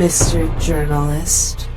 Mr. Journalist.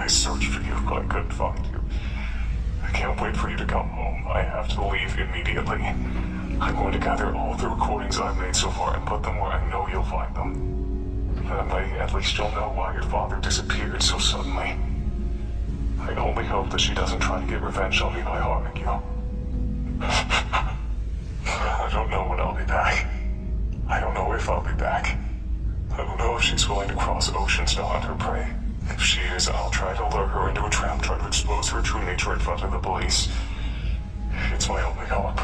I searched for you, but I couldn't find you. I can't wait for you to come home. I have to leave immediately. I'm going to gather all the recordings I've made so far and put them where I know you'll find them. That way, at least you'll know why your father disappeared so suddenly. I only hope that she doesn't try to get revenge on me by harming you. I don't know when I'll be back. I don't know if I'll be back. I don't know if she's willing to cross oceans to hunt her prey. If she is, I'll try to lure her into a trap, try to expose her true nature in front of the police. It's my only hope.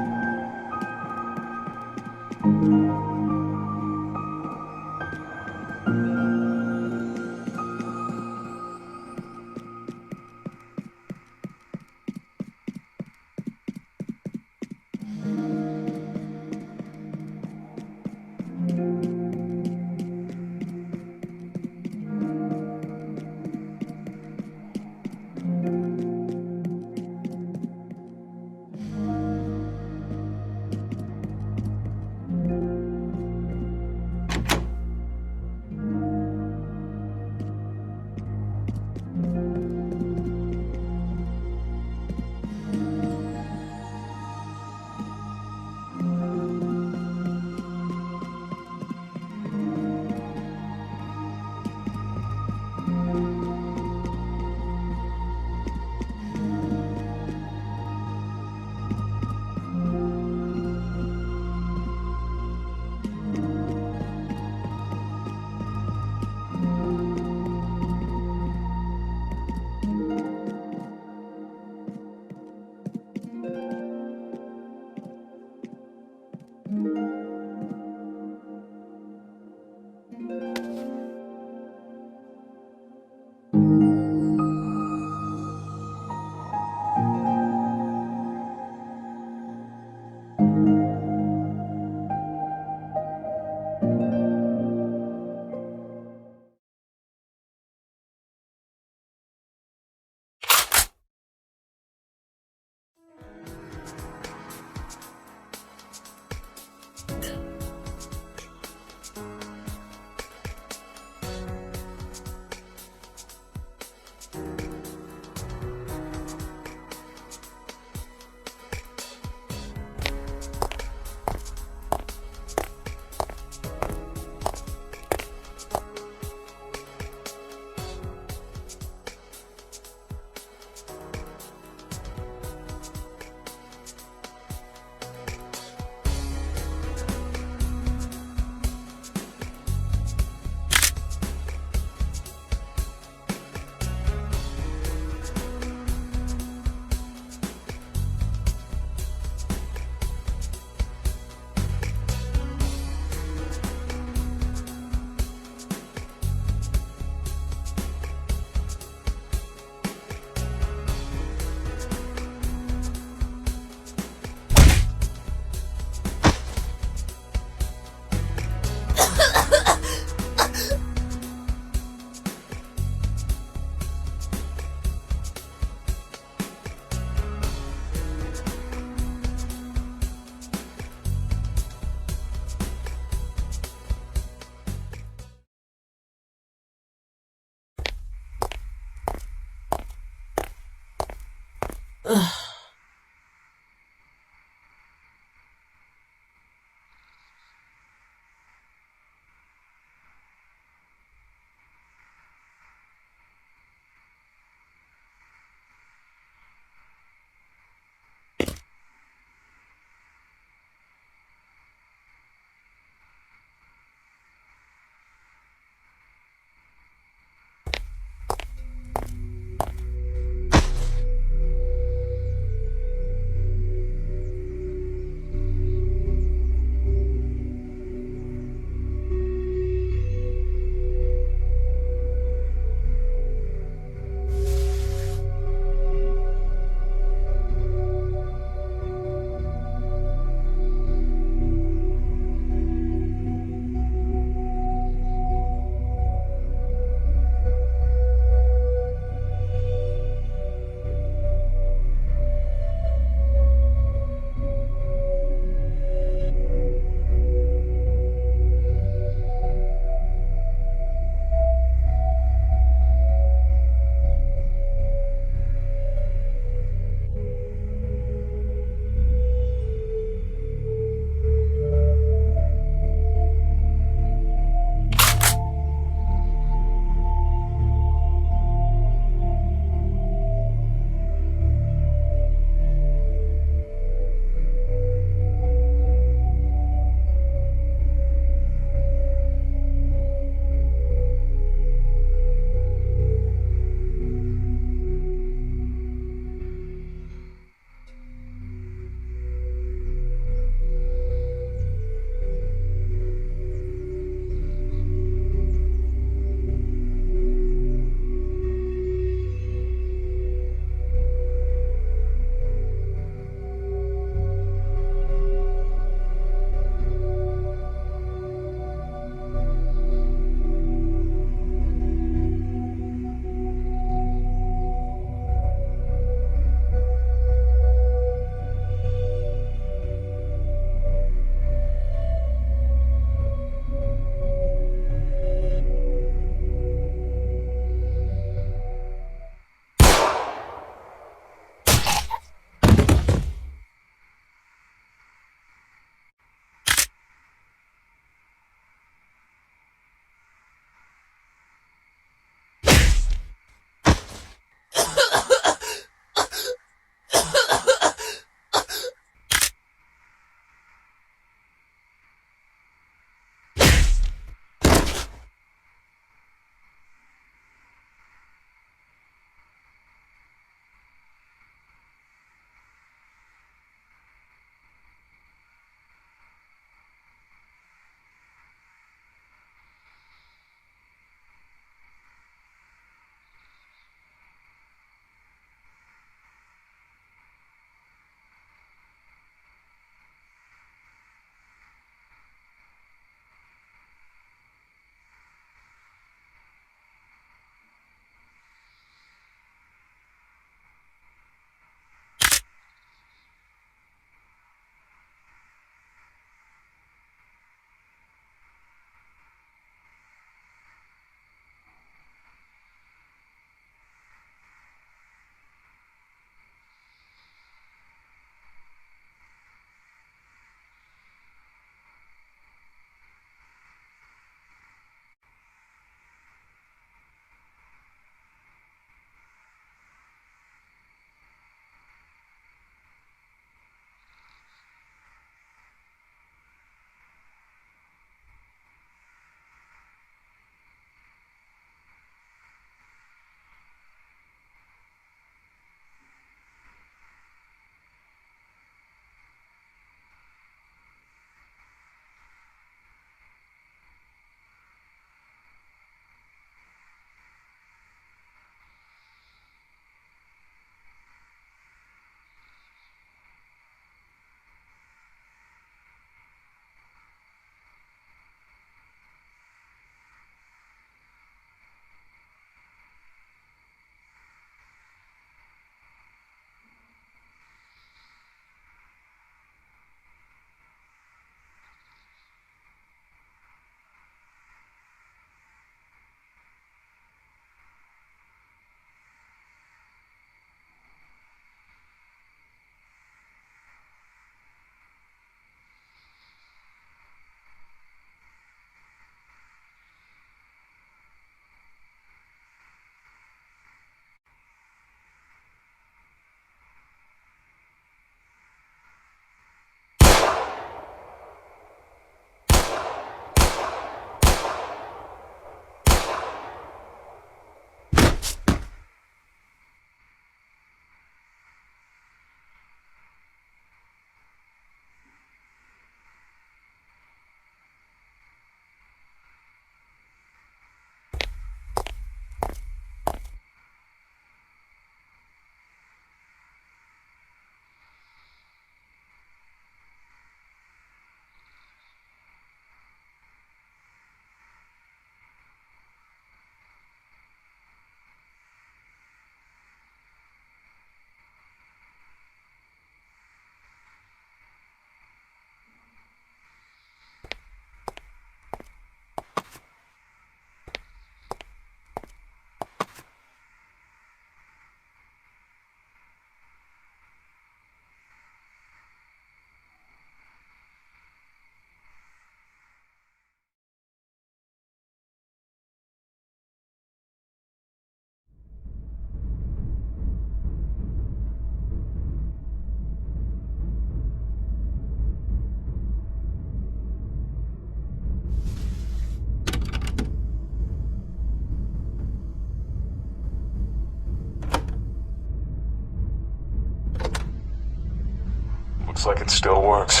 looks like it still works.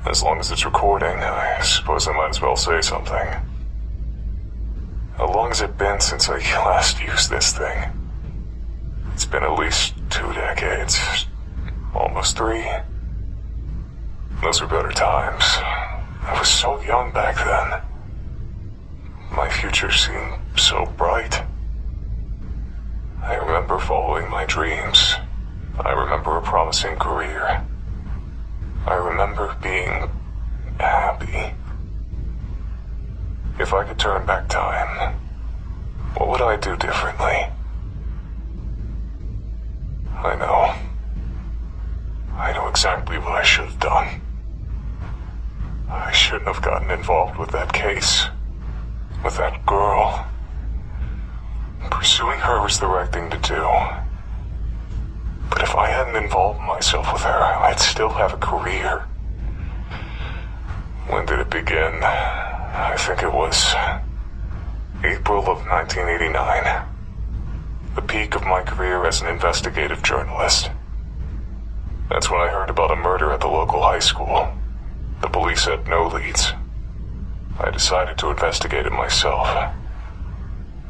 As long as it's recording, I suppose I might as well say something. How long has it been since I last used this thing? It's been at least 2 decades. Almost 3. Those were better times. I was so young back then. My future seemed so bright. I remember following my dreams. I remember a promising career. I remember being happy. If I could turn back time, what would I do differently? I know. I know exactly what I should have done. I shouldn't have gotten involved with that case. With that girl. Pursuing her was the right thing to do. But if I hadn't involved myself with her, I'd still have a career. When did it begin? I think it was April of 1989. The peak of my career as an investigative journalist. That's when I heard about a murder at the local high school. The police had no leads. I decided to investigate it myself.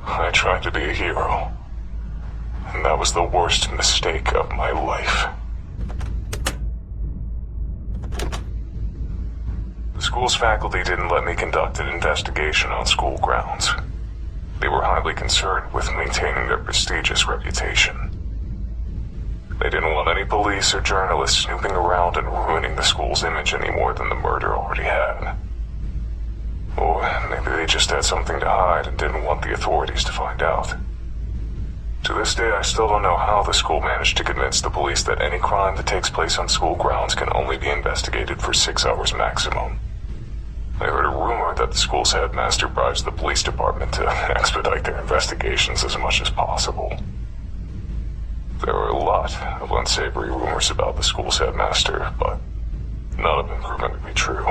I tried to be a hero. And that was the worst mistake of my life. The school's faculty didn't let me conduct an investigation on school grounds. They were highly concerned with maintaining their prestigious reputation. They didn't want any police or journalists snooping around and ruining the school's image any more than the murder already had. Or maybe they just had something to hide and didn't want the authorities to find out. To this day, I still don't know how the school managed to convince the police that any crime that takes place on school grounds can only be investigated for 6 hours maximum. I heard a rumor that the school's headmaster bribes the police department to expedite their investigations as much as possible. There were a lot of unsavory rumors about the school's headmaster, but none of them proven to be true.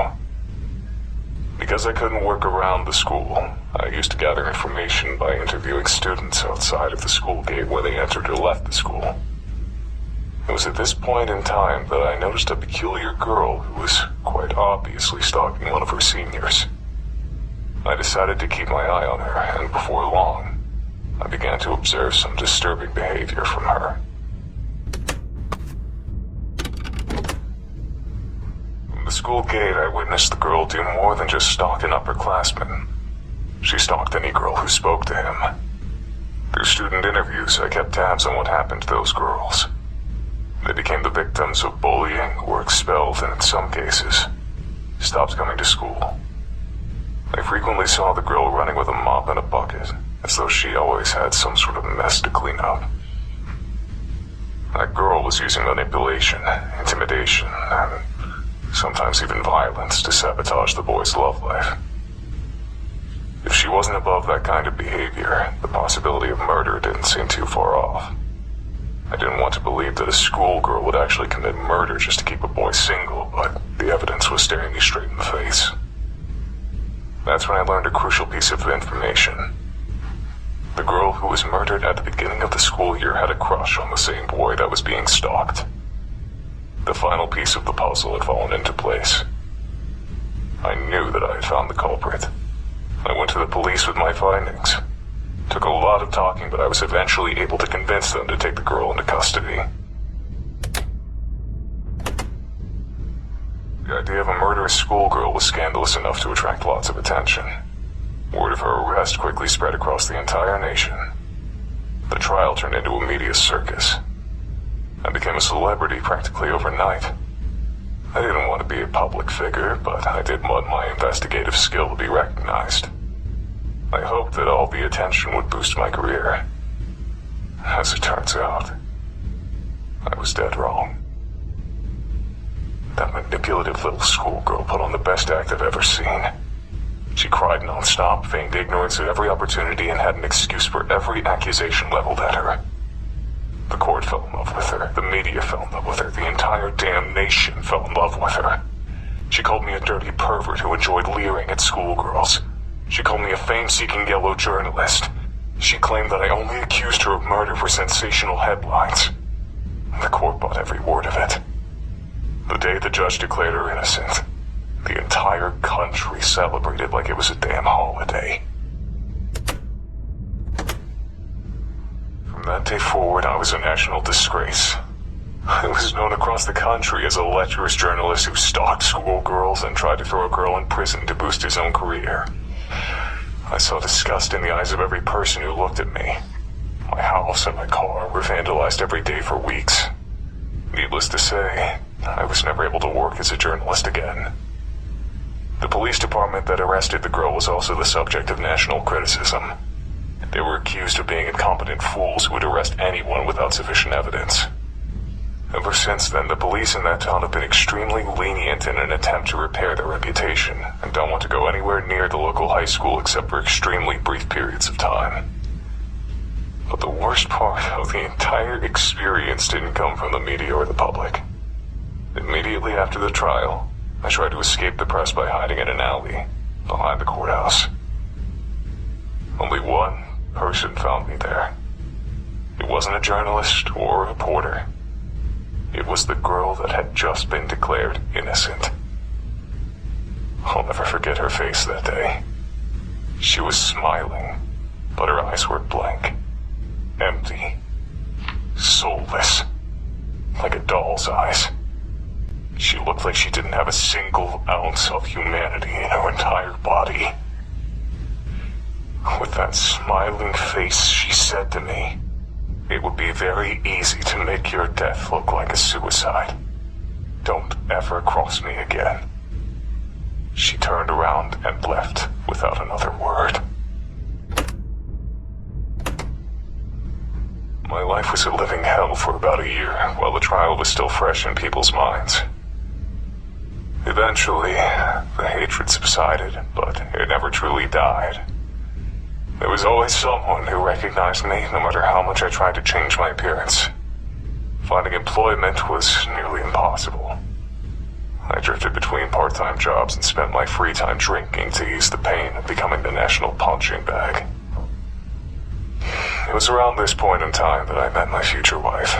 Because I couldn't work around the school, I used to gather information by interviewing students outside of the school gate when they entered or left the school. It was at this point in time that I noticed a peculiar girl who was quite obviously stalking one of her seniors. I decided to keep my eye on her, and before long, I began to observe some disturbing behavior from her. From the school gate, I witnessed the girl do more than just stalk an upperclassman. She stalked any girl who spoke to him. Through student interviews, I kept tabs on what happened to those girls. They became the victims of bullying, were expelled, and in some cases, stopped coming to school. I frequently saw the girl running with a mop and a bucket, as though she always had some sort of mess to clean up. That girl was using manipulation, intimidation, and sometimes even violence to sabotage the boy's love life. If she wasn't above that kind of behavior, the possibility of murder didn't seem too far off. I didn't want to believe that a schoolgirl would actually commit murder just to keep a boy single, but the evidence was staring me straight in the face. That's when I learned a crucial piece of information. The girl who was murdered at the beginning of the school year had a crush on the same boy that was being stalked. The final piece of the puzzle had fallen into place. I knew that I had found the culprit. I went to the police with my findings. Took a lot of talking, but I was eventually able to convince them to take the girl into custody. The idea of a murderous schoolgirl was scandalous enough to attract lots of attention. Word of her arrest quickly spread across the entire nation. The trial turned into a media circus. I became a celebrity practically overnight. I didn't want to be a public figure, but I did want my investigative skill to be recognized. I hoped that all the attention would boost my career. As it turns out, I was dead wrong. That manipulative little schoolgirl put on the best act I've ever seen. She cried nonstop, feigned ignorance at every opportunity, and had an excuse for every accusation leveled at her. The court fell in love with her, the media fell in love with her, the entire damn nation fell in love with her. She called me a dirty pervert who enjoyed leering at schoolgirls. She called me a fame-seeking yellow journalist. She claimed that I only accused her of murder for sensational headlines. The court bought every word of it. The day the judge declared her innocent, the entire country celebrated like it was a damn holiday. From that day forward, I was a national disgrace. I was known across the country as a lecherous journalist who stalked schoolgirls and tried to throw a girl in prison to boost his own career. I saw disgust in the eyes of every person who looked at me. My house and my car were vandalized every day for weeks. Needless to say, I was never able to work as a journalist again. The police department that arrested the girl was also the subject of national criticism. They were accused of being incompetent fools who would arrest anyone without sufficient evidence. Ever since then, the police in that town have been extremely lenient in an attempt to repair their reputation, and don't want to go anywhere near the local high school except for extremely brief periods of time. But the worst part of the entire experience didn't come from the media or the public. Immediately after the trial, I tried to escape the press by hiding in an alley behind the courthouse. Only one person found me there. It wasn't a journalist or a reporter. It was the girl that had just been declared innocent. I'll never forget her face that day. She was smiling, but her eyes were blank, empty, soulless, like a doll's eyes. She looked like she didn't have a single ounce of humanity in her entire body. With that smiling face, she said to me, "It would be very easy to make your death look like a suicide. Don't ever cross me again." She turned around and left without another word. My life was a living hell for about a year while the trial was still fresh in people's minds. Eventually, the hatred subsided, but it never truly died. There was always someone who recognized me, no matter how much I tried to change my appearance. Finding employment was nearly impossible. I drifted between part-time jobs and spent my free time drinking to ease the pain of becoming the national punching bag. It was around this point in time that I met my future wife.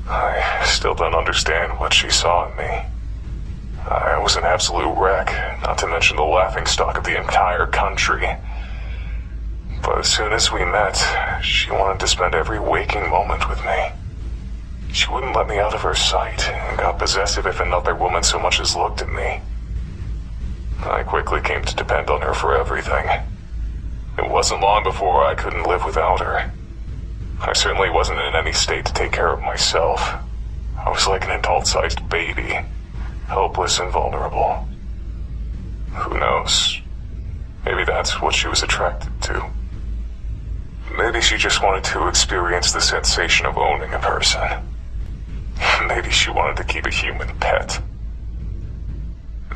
I still don't understand what she saw in me. I was an absolute wreck, not to mention the laughingstock of the entire country. But as soon as we met, she wanted to spend every waking moment with me. She wouldn't let me out of her sight and got possessive if another woman so much as looked at me. I quickly came to depend on her for everything. It wasn't long before I couldn't live without her. I certainly wasn't in any state to take care of myself. I was like an adult-sized baby, helpless and vulnerable. Who knows? Maybe that's what she was attracted to. Maybe she just wanted to experience the sensation of owning a person. Maybe she wanted to keep a human pet.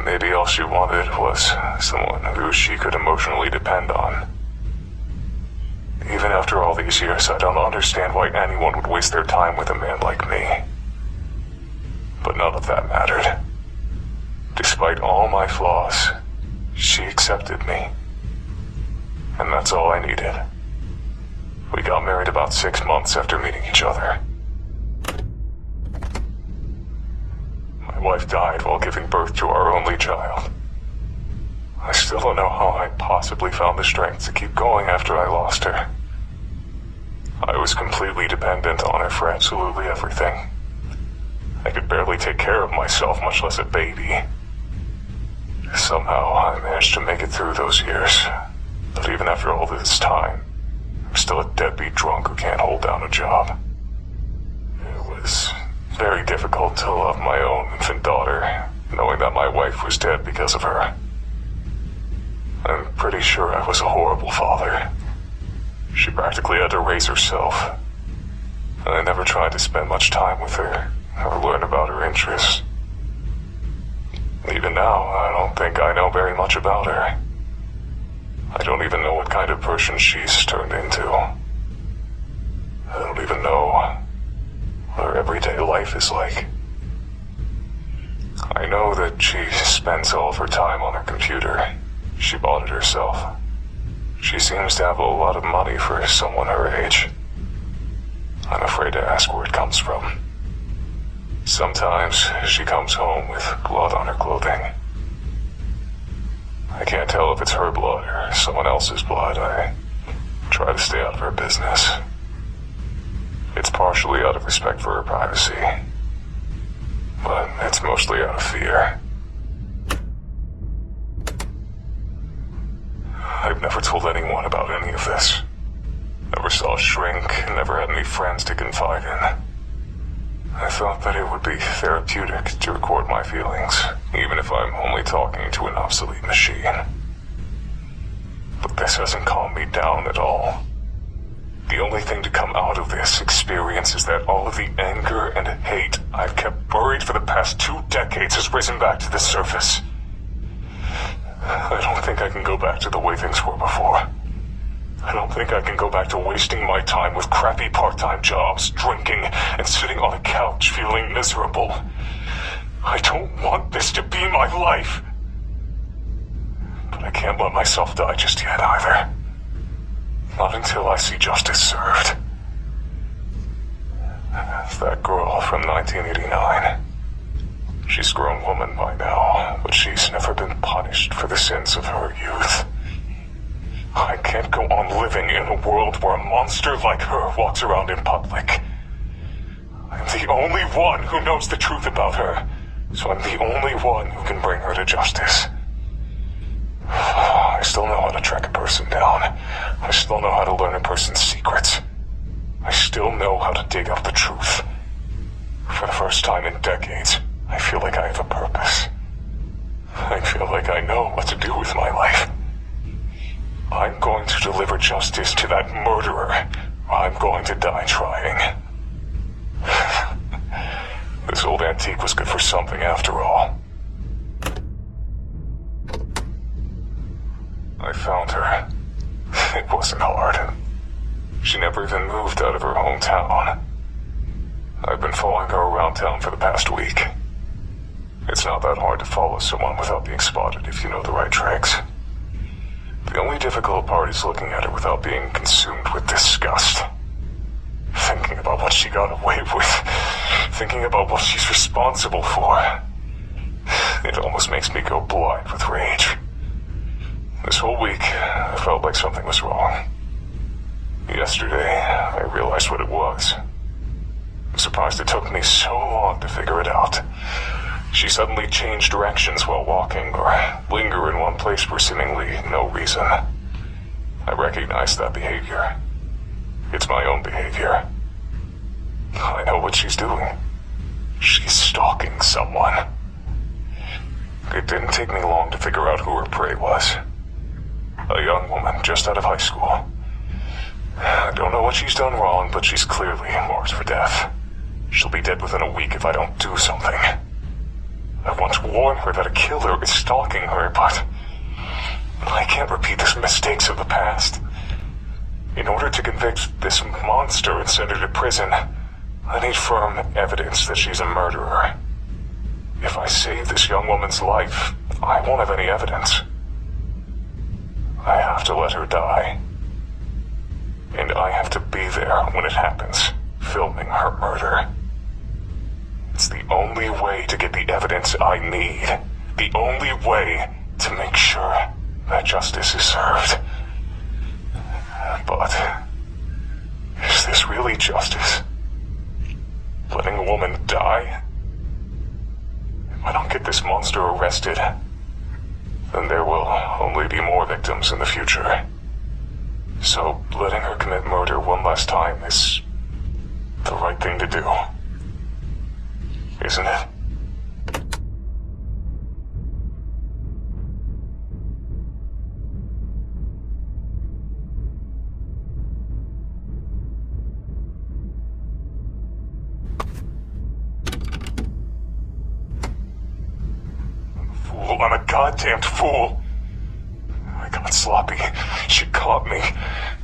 Maybe all she wanted was someone who she could emotionally depend on. Even after all these years, I don't understand why anyone would waste their time with a man like me. But none of that mattered. Despite all my flaws, she accepted me. And that's all I needed. We got married about 6 months after meeting each other. My wife died while giving birth to our only child. I still don't know how I possibly found the strength to keep going after I lost her. I was completely dependent on her for absolutely everything. I could barely take care of myself, much less a baby. Somehow, I managed to make it through those years. But even after all this time, I'm still a deadbeat drunk who can't hold down a job. It was very difficult to love my own infant daughter, knowing that my wife was dead because of her. I'm pretty sure I was a horrible father. She practically had to raise herself. And I never tried to spend much time with her or learn about her interests. Even now, I don't think I know very much about her. I don't even know what kind of person she's turned into. I don't even know what her everyday life is like. I know that she spends all of her time on her computer. She bought it herself. She seems to have a lot of money for someone her age. I'm afraid to ask where it comes from. Sometimes she comes home with blood on her clothing. I can't tell if it's her blood or someone else's blood. I try to stay out of her business. It's partially out of respect for her privacy, but it's mostly out of fear. I've never told anyone about any of this. Never saw a shrink, never had any friends to confide in. I thought that it would be therapeutic to record my feelings, even if I'm only talking to an obsolete machine. But this hasn't calmed me down at all. The only thing to come out of this experience is that all of the anger and hate I've kept buried for the past 2 decades has risen back to the surface. I don't think I can go back to the way things were before. I don't think I can go back to wasting my time with crappy part-time jobs, drinking, and sitting on a couch feeling miserable. I don't want this to be my life. But I can't let myself die just yet either. Not until I see justice served. That girl from 1989. She's a grown woman by now, but she's never been punished for the sins of her youth. I can't go on living in a world where a monster like her walks around in public. I'm the only one who knows the truth about her, so I'm the only one who can bring her to justice. I still know how to track a person down. I still know how to learn a person's secrets. I still know how to dig up the truth. For the first time in decades, I feel like I have a purpose. I feel like I know what to do with my life. I'm going to deliver justice to that murderer. I'm going to die trying. This old antique was good for something after all. I found her. It wasn't hard. She never even moved out of her hometown. I've been following her around town for the past week. It's not that hard to follow someone without being spotted if you know the right tricks. The only difficult part is looking at her without being consumed with disgust. Thinking about what she got away with. Thinking about what she's responsible for. It almost makes me go blind with rage. This whole week, I felt like something was wrong. Yesterday, I realized what it was. I'm surprised it took me so long to figure it out. She suddenly changed directions while walking, or linger in one place for seemingly no reason. I recognized that behavior. It's my own behavior. I know what she's doing. She's stalking someone. It didn't take me long to figure out who her prey was. A young woman just out of high school. I don't know what she's done wrong, but she's clearly marked for death. She'll be dead within a week if I don't do something. I want to warn her that a killer is stalking her, but I can't repeat the mistakes of the past. In order to convict this monster and send her to prison, I need firm evidence that she's a murderer. If I save this young woman's life, I won't have any evidence. I have to let her die. And I have to be there when it happens, filming her murder. It's the only way to get the evidence I need. The only way to make sure that justice is served. But is this really justice? Letting a woman die? If I don't get this monster arrested, then there will only be more victims in the future. So letting her commit murder one last time is the right thing to do. Isn't it? I'm a goddamned fool. I got sloppy. She caught me.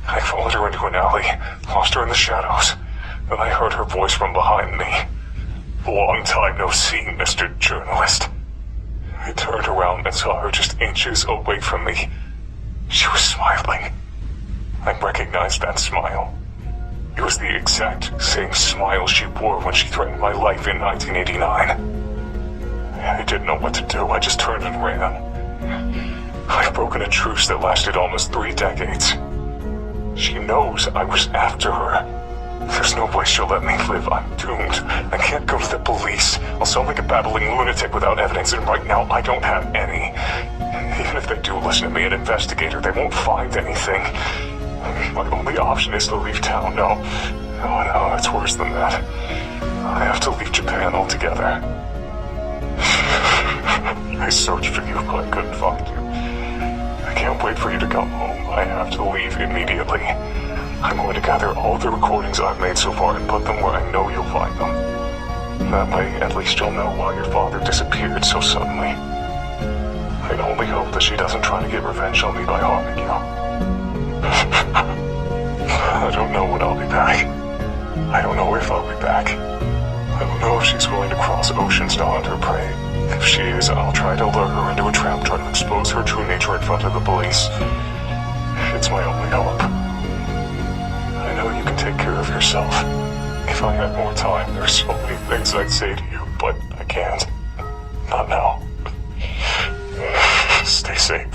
I followed her into an alley, lost her in the shadows. Then I heard her voice from behind me. Long time no see, Mr. Journalist. I turned around and saw her just inches away from me. She was smiling. I recognized that smile. It was the exact same smile she wore when she threatened my life in 1989. I didn't know what to do. I just turned and ran. I've broken a truce that lasted almost 3 decades. She knows I was after her. There's no way she'll let me live. I'm doomed. I can't go to the police. I'll sound like a babbling lunatic without evidence, and right now I don't have any. Even if they do listen to me and investigate her, they won't find anything. My only option is to leave town. No, it's worse than that. I have to leave Japan altogether. I searched for you, but I couldn't find you. I can't wait for you to come home. I have to leave immediately. I'm going to gather all the recordings I've made so far and put them where I know you'll find them. That way, at least you'll know why your father disappeared so suddenly. I only hope that she doesn't try to get revenge on me by harming you. I don't know when I'll be back. I don't know if I'll be back. I don't know if she's willing to cross oceans to hunt her prey. If she is, I'll try to lure her into a trap, try to expose her true nature in front of the police. It's my only hope. I know you can take care of yourself. If I had more time, there's so many things I'd say to you, but I can't. Not now. Stay safe.